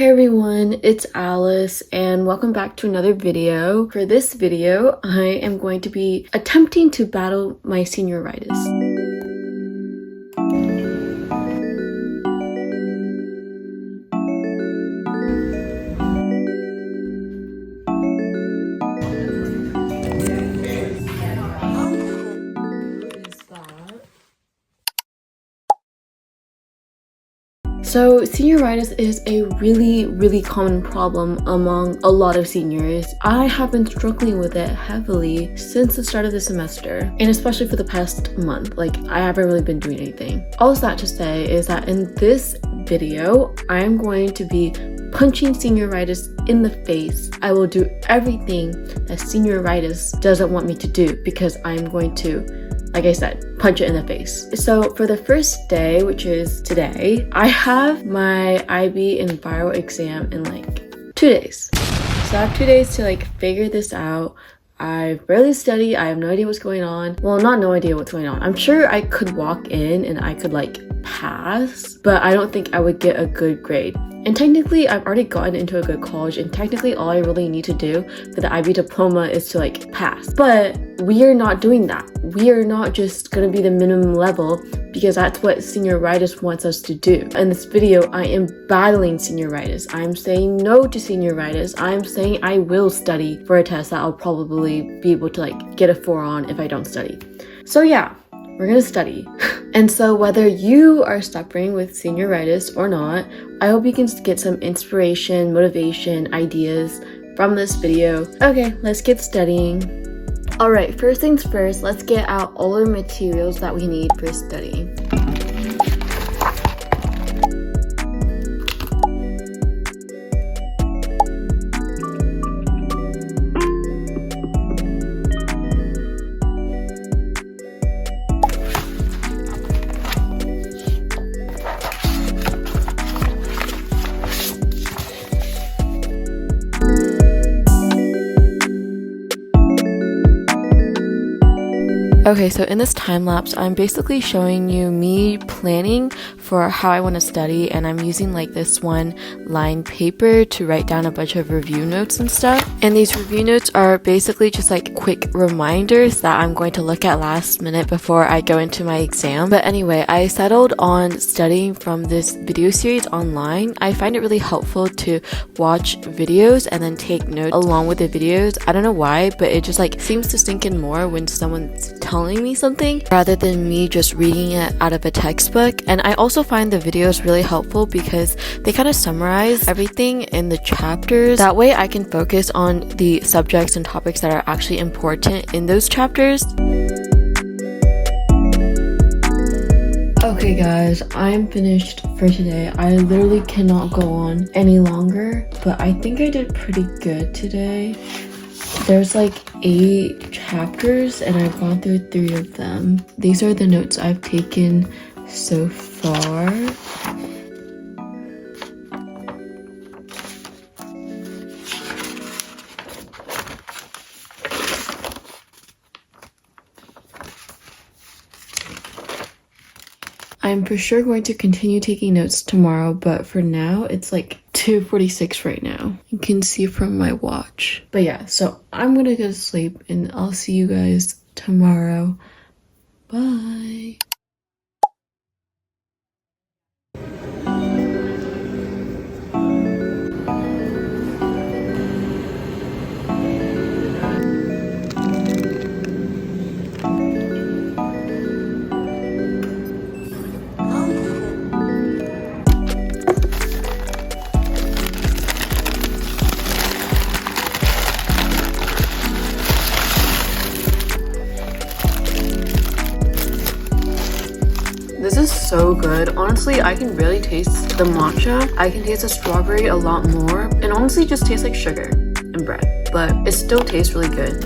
Hey everyone, it's Alice and welcome back to another video. For this video, I am going to be attempting to battle my senioritis. So senioritis is a really common problem among a lot of seniors. I have been struggling with it heavily since the start of the semester, and especially for the past month. Like, I haven't really been doing anything. All that to say is that in this video, I am going to be punching senioritis in the face. I will do everything that senioritis doesn't want me to do because I'm going to, like I said, punch it in the face. So for the first day, which is today, I have my IB and viral exam in like 2 days. So I have 2 days to like figure this out. I barely study. I have no idea what's going on. Well, not no idea what's going on. I'm sure I could walk in and I could like pass, but I don't think I would get a good grade. And technically, I've already gotten into a good college, and technically all I really need to do for the IB diploma is to like pass. But we are not doing that. We are not just gonna be the minimum level because that's what senioritis wants us to do. In this video, I am battling senioritis. I'm saying no to senioritis. I'm saying I will study for a test that I'll probably be able to like get a 4 on if I don't study. So yeah, we're gonna study. And so whether you are suffering with senioritis or not, I hope you can get some inspiration, motivation, ideas from this video. Okay, let's get studying. Alright, first things first, let's get out all the materials that we need for studying. Okay, so in this time lapse, I'm basically showing you me planning for how I want to study, and I'm using like this one line paper to write down a bunch of review notes and stuff. And these review notes are basically just like quick reminders that I'm going to look at last minute before I go into my exam. But anyway, I settled on studying from this video series online. I find it really helpful to watch videos and then take notes along with the videos. I don't know why, but it just like seems to sink in more when someone's telling me something rather than me just reading it out of a textbook. And I also find the videos really helpful because they kind of summarize everything in the chapters. That way I can focus on the subjects and topics that are actually important in those chapters. Okay guys, I'm finished for today. I literally cannot go on any longer, but I think I did pretty good today. There's like 8 chapters and I've gone through 3 of them. These are the notes I've taken so far. I'm for sure going to continue taking notes tomorrow, but for now it's like 2:46 right now. You can see from my watch. But yeah, so I'm gonna go to sleep and I'll see you guys tomorrow. Bye. This is so good. Honestly, I can really taste the matcha. I can taste the strawberry a lot more. And honestly, it just tastes like sugar and bread. But it still tastes really good.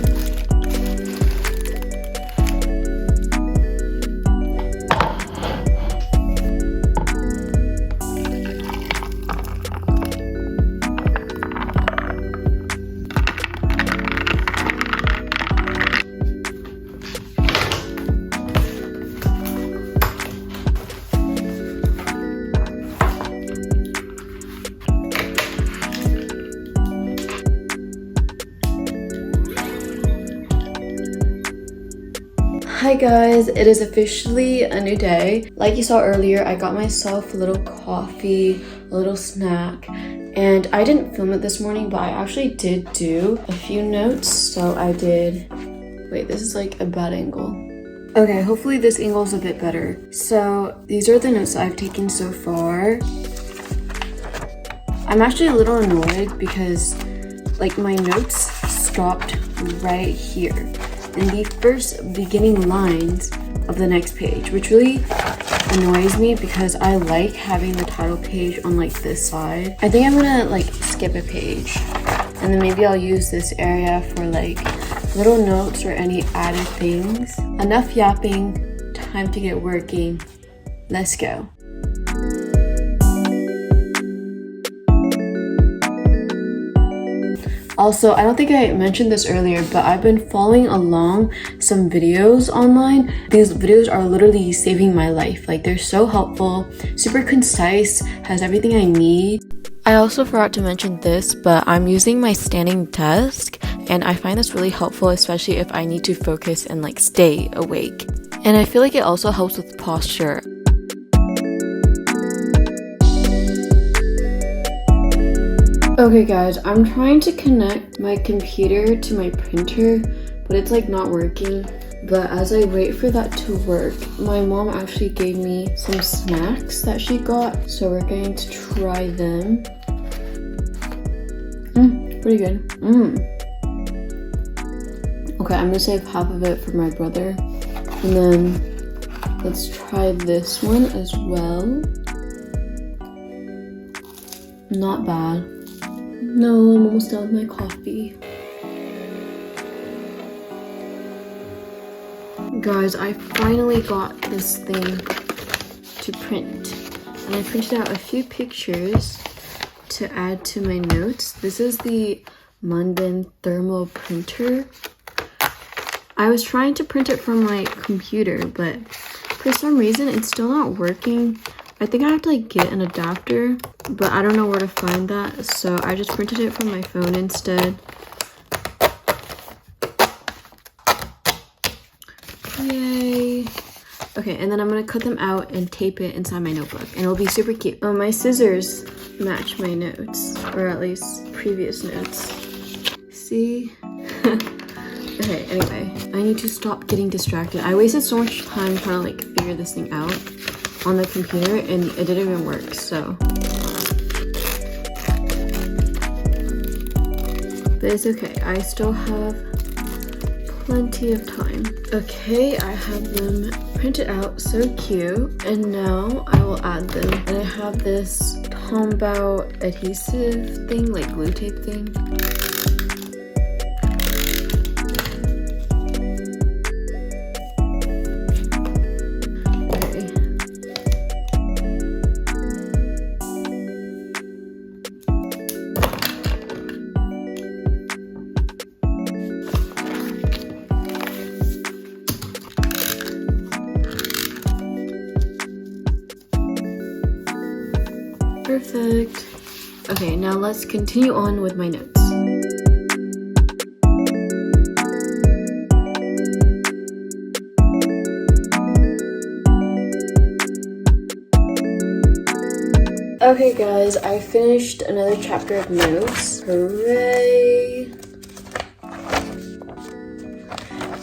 Hi guys, it is officially a new day. Like you saw earlier, I got myself a little coffee, a little snack, and I didn't film it this morning, but I actually did do a few notes. So I did, wait, this is like a bad angle. Okay, hopefully this angle is a bit better. So these are the notes that I've taken so far. I'm actually a little annoyed because like my notes stopped right here in the first beginning lines of the next page, which really annoys me because I like having the title page on like this side. I think I'm gonna like skip a page and then maybe I'll use this area for like little notes or any added things. Enough yapping, time to get working. Let's go. Also, I don't think I mentioned this earlier, but I've been following along some videos online. These videos are literally saving my life. Like, they're so helpful, super concise, has everything I need. I also forgot to mention this, but I'm using my standing desk, and I find this really helpful, especially if I need to focus and like stay awake. And I feel like it also helps with posture. Okay guys, I'm trying to connect my computer to my printer, but it's like not working. But as I wait for that to work, my mom actually gave me some snacks that she got, so we're going to try them. Pretty good. Okay, I'm gonna save half of it for my brother. And then let's try this one as well. Not bad. No, I'm almost done with my coffee. Guys, I finally got this thing to print. And I printed out a few pictures to add to my notes. This is the Mundan thermal printer. I was trying to print it from my computer, but for some reason it's still not working. I think I have to like get an adapter, but I don't know where to find that, so I just printed it from my phone instead. Yay! Okay, and then I'm gonna cut them out and tape it inside my notebook, and it'll be super cute. Oh, my scissors match my notes, or at least previous notes. See? Okay, anyway, I need to stop getting distracted. I wasted so much time trying to like figure this thing out on the computer and it didn't even work, so. But it's okay, I still have plenty of time. Okay, I have them printed out, so cute. And now I will add them. And I have this Tombow adhesive thing, like glue tape thing. Perfect. Okay, now let's continue on with my notes. Okay guys, I finished another chapter of notes. Hooray!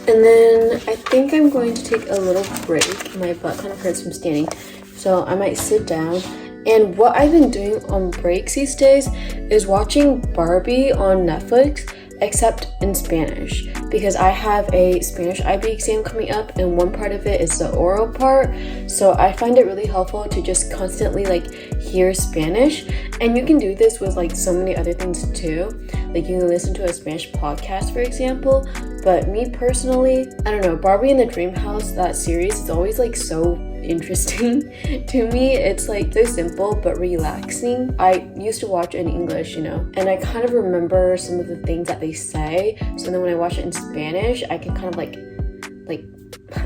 And then I think I'm going to take a little break. My butt kind of hurts from standing, so I might sit down. And what I've been doing on breaks these days is watching Barbie on Netflix, except in Spanish, because I have a Spanish IB exam coming up and one part of it is the oral part. So I find it really helpful to just constantly like hear Spanish. And you can do this with like so many other things too. Like you can listen to a Spanish podcast, for example. But me personally, I don't know, Barbie in the Dream House, that series is always like so interesting to me. It's like so simple but relaxing. I used to watch it in English, you know, and I kind of remember some of the things that they say. So then when I watch it in Spanish, I can kind of like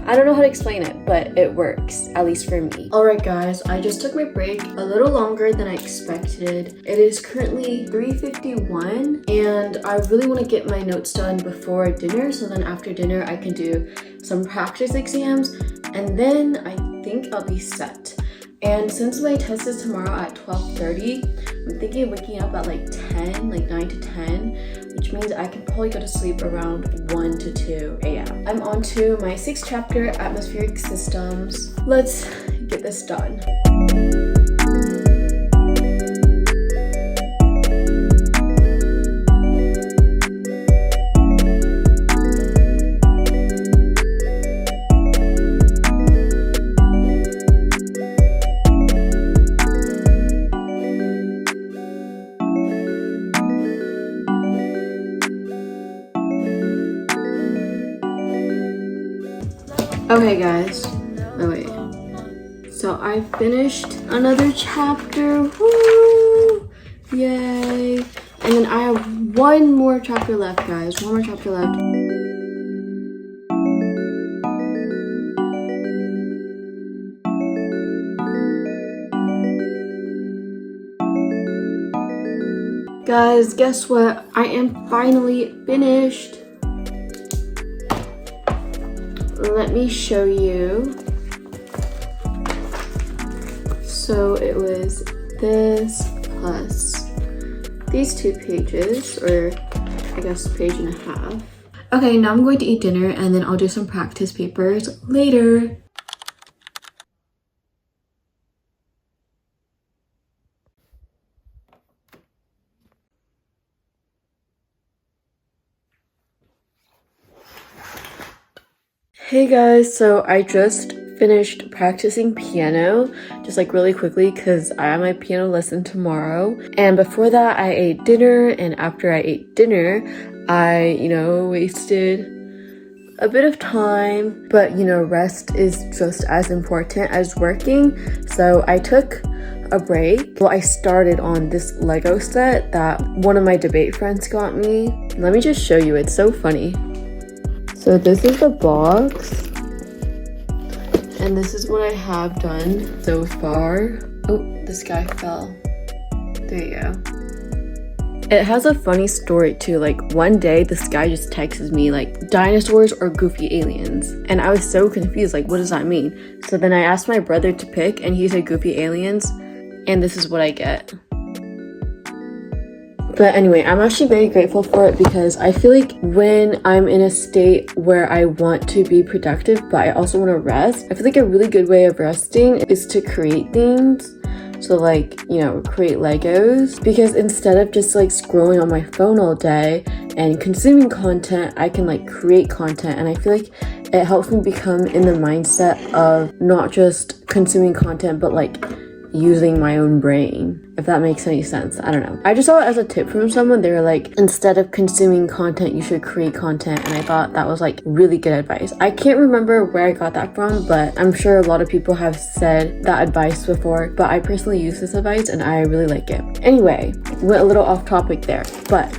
I don't know how to explain it, but it works, at least for me. Alright guys, I just took my break a little longer than I expected. It is currently 3:51 and I really want to get my notes done before dinner, so then after dinner I can do some practice exams and then I think I'll be set. And since my test is tomorrow at 12:30, I'm thinking of waking up at like 10, like 9 to 10, which means I can probably go to sleep around 1 to 2 a.m. I'm on to my 6th chapter, Atmospheric Systems. Let's get this done. Okay guys, oh wait, so I finished another chapter, woo, yay, and then I have one more chapter left guys, one more chapter left. Guys, guess what, I am finally finished. Let me show you. So it was this plus these 2 pages, or I guess page and a half. Okay, now I'm going to eat dinner and then I'll do some practice papers later. Hey guys, so I just finished practicing piano, just like really quickly because I have my piano lesson tomorrow. And before that, I ate dinner, and after I ate dinner, I, wasted a bit of time. But, rest is just as important as working. So I took a break. Well, I started on this Lego set that one of my debate friends got me. Let me just show you, it's so funny. So this is the box, and this is what I have done so far. Oh, this guy fell. There you go. It has a funny story too. Like one day this guy just texts me like dinosaurs or goofy aliens, and I was so confused, like what does that mean? So then I asked my brother to pick and he said goofy aliens, and this is what I get. But anyway, I'm actually very grateful for it because I feel like when I'm in a state where I want to be productive, but I also want to rest, I feel like a really good way of resting is to create things. So like, create Legos, because instead of just like scrolling on my phone all day and consuming content, I can like create content. And I feel like it helps me become in the mindset of not just consuming content, but like using my own brain, if that makes any sense. I don't know. I just saw it as a tip from someone. They were like, instead of consuming content, you should create content. And I thought that was like really good advice. I can't remember where I got that from, but I'm sure a lot of people have said that advice before, but I personally use this advice and I really like it. Anyway, went a little off topic there, but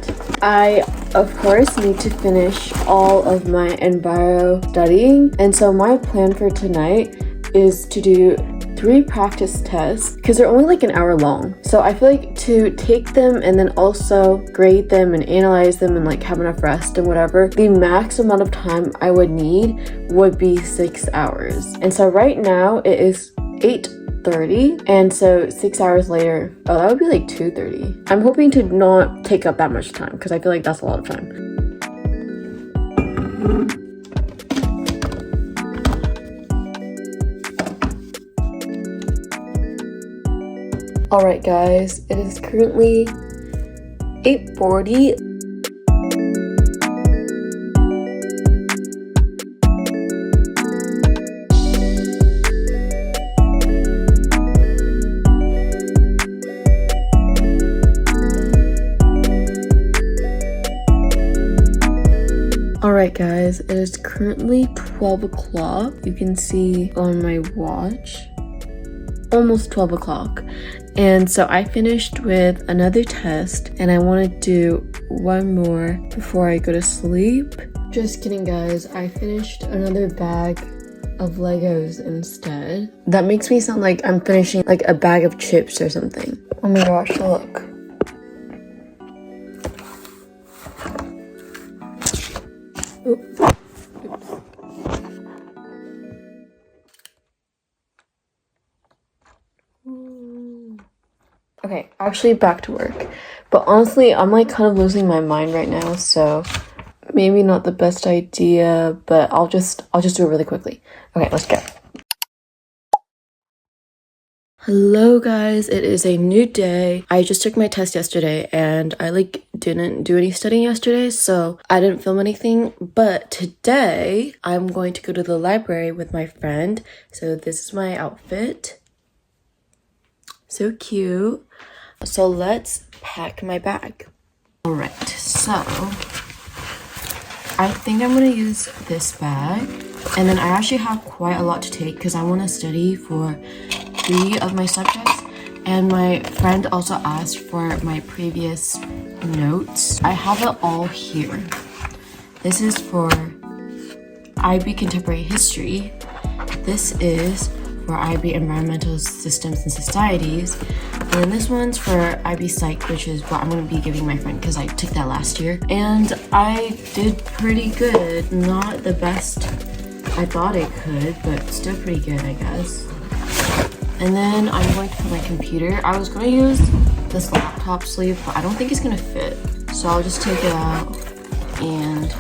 I of course need to finish all of my enviro studying. And so my plan for tonight is to do 3 practice tests because they're only like an hour long. So I feel like to take them and then also grade them and analyze them and like have enough rest and whatever, the max amount of time I would need would be 6 hours. And so right now it is 8:30, and so 6 hours later, oh, that would be like 2:30. I'm hoping to not take up that much time because I feel like that's a lot of time. Alright guys, it is currently 8:40. Alright guys, it is currently 12 o'clock. You can see on my watch, almost 12 o'clock. And so I finished with another test and I want to do one more before I go to sleep. Just kidding, guys. I finished another bag of Legos instead. That makes me sound like I'm finishing like a bag of chips or something. Oh my gosh, look. Oops. Okay, actually back to work. But honestly, I'm like kind of losing my mind right now, so maybe not the best idea, but I'll just do it really quickly. Okay, let's go. Hello guys, it is a new day. I just took my test yesterday and I like didn't do any studying yesterday, so I didn't film anything. But today I'm going to go to the library with my friend. So this is my outfit. So cute. So let's pack my bag. All right, so I think I'm gonna use this bag, and then I actually have quite a lot to take because I want to study for 3 of my subjects, and my friend also asked for my previous notes. I have it all here. This is for IB Contemporary History. This is for IB Environmental Systems and Societies, and then this one's for IB Psych, which is what I'm going to be giving my friend because I took that last year. And I did pretty good. Not the best I thought I could, but still pretty good, I guess. And then I'm going to put my computer. I was going to use this laptop sleeve, but I don't think it's going to fit. So I'll just take it out and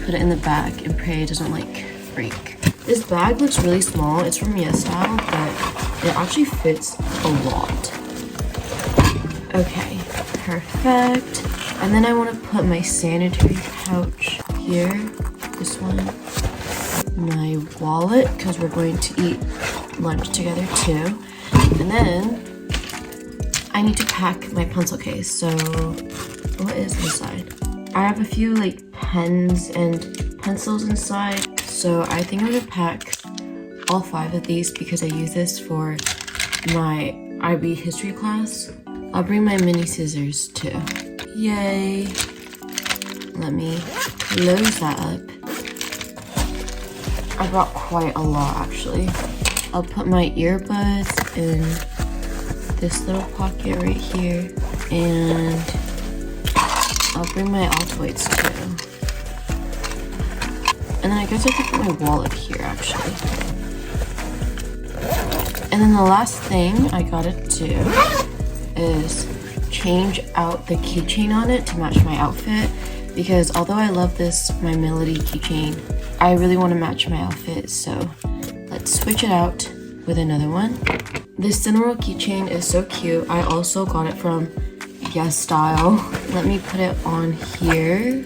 put it in the bag and pray it doesn't like break. This bag looks really small. It's from xhiew, but it actually fits a lot. Okay, perfect. And then I want to put my sanitary pouch here. This one. My wallet, because we're going to eat lunch together too. And then I need to pack my pencil case. So what is inside? I have a few like pens and pencils inside. So I think I'm gonna pack all 5 of these because I use this for my IB history class. I'll bring my mini scissors too. Yay! Let me close that up. I brought quite a lot actually. I'll put my earbuds in this little pocket right here, and I'll bring my Altoids too. And then I guess I could put my wallet here actually. And then the last thing I gotta do is change out the keychain on it to match my outfit, because although I love this My Melody keychain, I really want to match my outfit, so let's switch it out with another one. This Cinnamon keychain is so cute. I also got it from xhiew. Let me put it on here.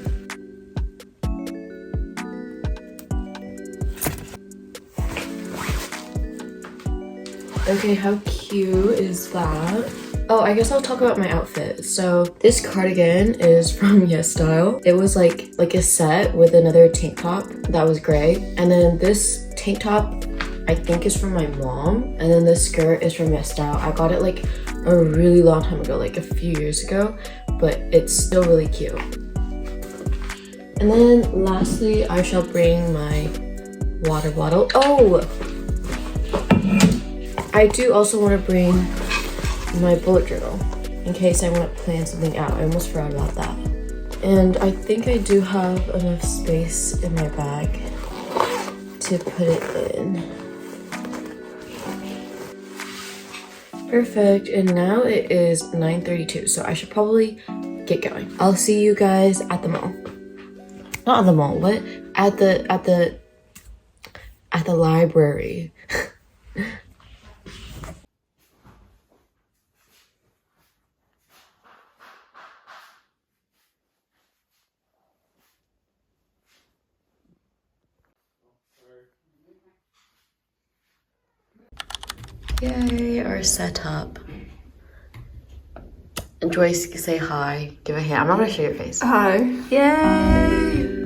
Okay, how cute is that? Oh, I guess I'll talk about my outfit. So this cardigan is from xhiew. It was like a set with another tank top that was gray. And then this tank top, I think is from my mom. And then this skirt is from xhiew. I got it like a really long time ago, like a few years ago, but it's still really cute. And then lastly, I shall bring my water bottle. Oh! I do also want to bring my bullet journal in case I want to plan something out. I almost forgot about that. And I think I do have enough space in my bag to put it in. Perfect. And now it is 9:32, so I should probably get going. I'll see you guys at the mall. Not at the mall, what? At the library. Yay, our setup. And Joyce, say hi. Give a hand. I'm not gonna show your face. Hi. Yay!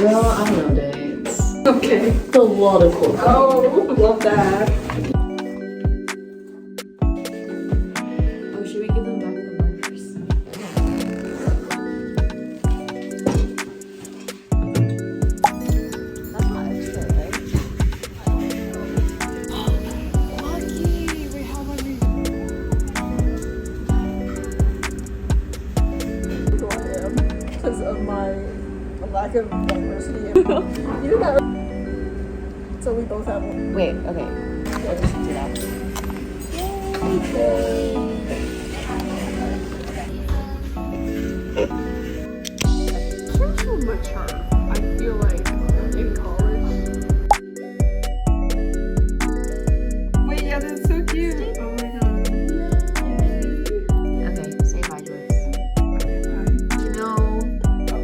Girl, I don't know dates. Okay. It's a lot of cool. Oh, love that. Oh, should we give them back the markers? That's not extra, right? Lucky! Wait, how much Who I am because of my lack of diversity. You know. So we both have one. Wait, okay. Let's just do that. So mature. I feel like in college. Wait, yeah, that's so cute. Oh my god. Okay, say bye, Joyce. No,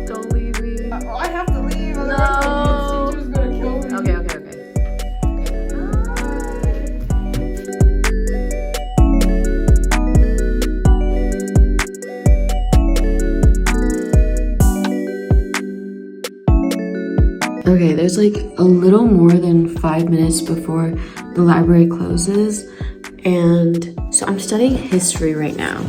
don't leave me. I have to leave. No. Otherwise the teacher's gonna kill me. Okay. Okay, there's like a little more than 5 minutes before the library closes, and so I'm studying history right now.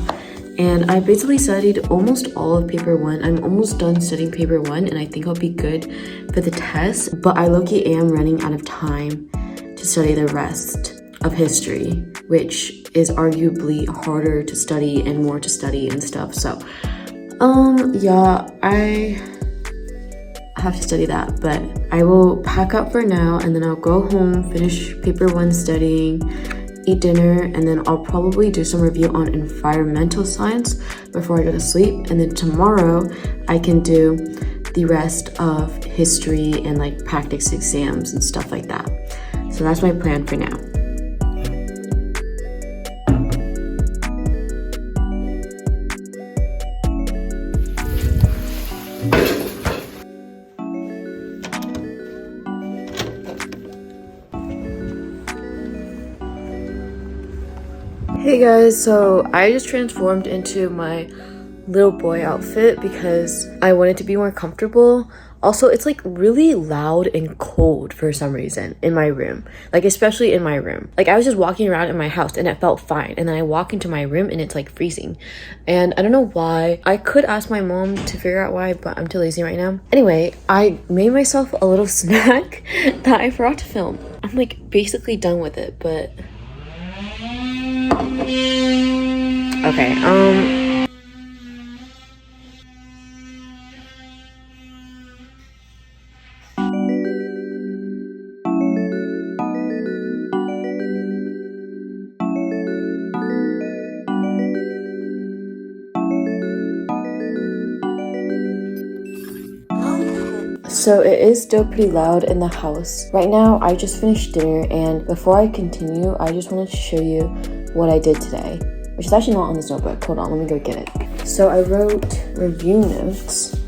And I basically studied almost all of paper 1. I'm almost done studying paper 1, and I think I'll be good for the test, but I low-key am running out of time to study the rest of history, which is arguably harder to study and more to study and stuff. So, yeah, I have to study that, but I will pack up for now, and then I'll go home, finish paper 1 studying, eat dinner, and then I'll probably do some review on environmental science before I go to sleep. And then tomorrow I can do the rest of history and like practice exams and stuff like that. So that's my plan for now. Hey guys, so I just transformed into my little boy outfit because I wanted to be more comfortable. Also, it's like really loud and cold for some reason in my room, like especially in my room. Like I was just walking around in my house and it felt fine, and then I walk into my room and it's like freezing, and I don't know why. I could ask my mom to figure out why, but I'm too lazy right now. Anyway, I made myself a little snack that I forgot to film. I'm like basically done with it, but okay, so it is still pretty loud in the house. Right now, I just finished dinner, and before I continue, I just wanted to show you what I did today, which is actually not on this notebook. Hold on, let me go get it. So I wrote review notes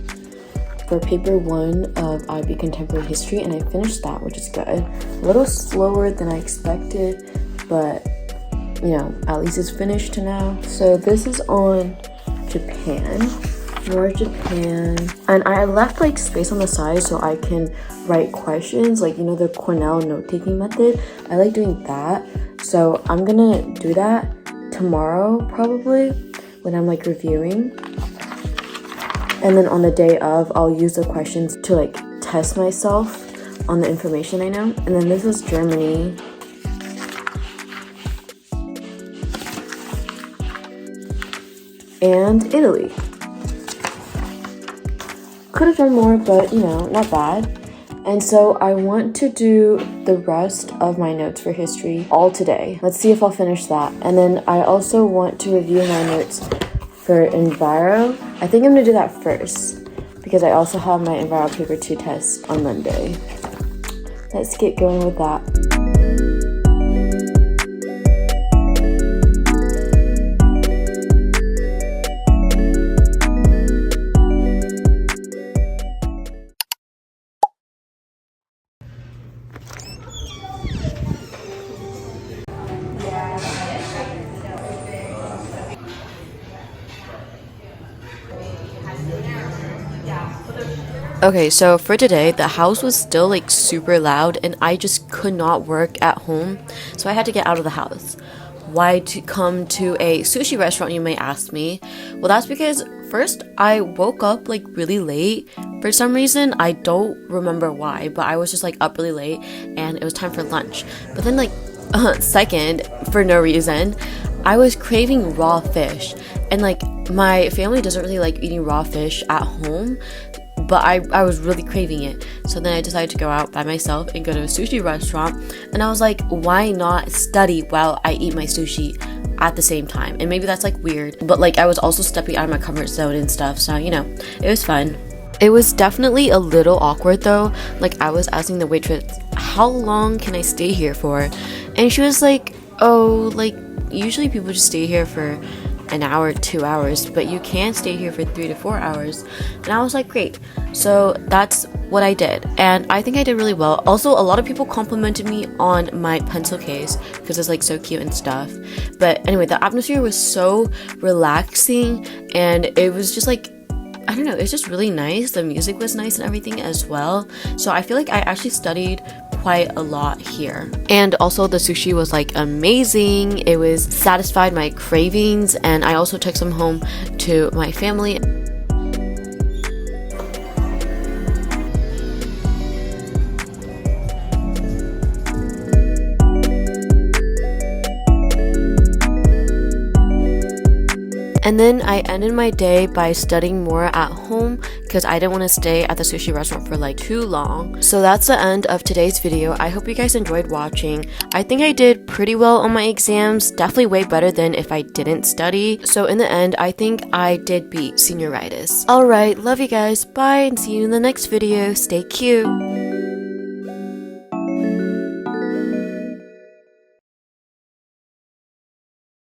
for paper 1 of IB Contemporary History, and I finished that, which is good. A little slower than I expected, but you know, at least it's finished now. So this is on Japan. More Japan, and I left like space on the side so I can write questions, like, you know, the Cornell note-taking method. I like doing that, so I'm gonna do that tomorrow probably when I'm like reviewing, and then on the day of I'll use the questions to like test myself on the information I know. And then this is Germany, and Italy. Could have done more, but you know, not bad. And so I want to do the rest of my notes for history all today. Let's see if I'll finish that. And then I also want to review my notes for Enviro. I think I'm gonna do that first because I also have my Enviro paper 2 test on Monday. Let's get going with that. Okay, so for today, the house was still like super loud and I just could not work at home. So I had to get out of the house. Why to come to a sushi restaurant, you may ask me? Well, that's because first I woke up like really late. For some reason, I don't remember why, but I was just like up really late and it was time for lunch. But then like second, for no reason, I was craving raw fish. And like my family doesn't really like eating raw fish at home, but I was really craving it. So then I decided to go out by myself and go to a sushi restaurant. And I was like, why not study while I eat my sushi at the same time? And maybe that's like weird, but like I was also stepping out of my comfort zone and stuff. So, you know, it was fun. It was definitely a little awkward though. Like I was asking the waitress, how long can I stay here for? And she was like, oh, like usually people just stay here for an hour, 2 hours, but you can stay here for 3 to 4 hours. And I was like, great. So that's what I did, and I think I did really well. Also, a lot of people complimented me on my pencil case because it's like so cute and stuff. But anyway, the atmosphere was so relaxing and it was just like, I don't know, it's just really nice. The music was nice and everything as well. So I feel like I actually studied quite a lot here. And also the sushi was like amazing. It was satisfied my cravings, and I also took some home to my family. And then I ended my day by studying more at home because I didn't want to stay at the sushi restaurant for like too long. So that's the end of today's video. I hope you guys enjoyed watching. I think I did pretty well on my exams, definitely way better than if I didn't study. So in the end, I think I did beat senioritis. Alright, love you guys, bye, and see you in the next video. Stay cute!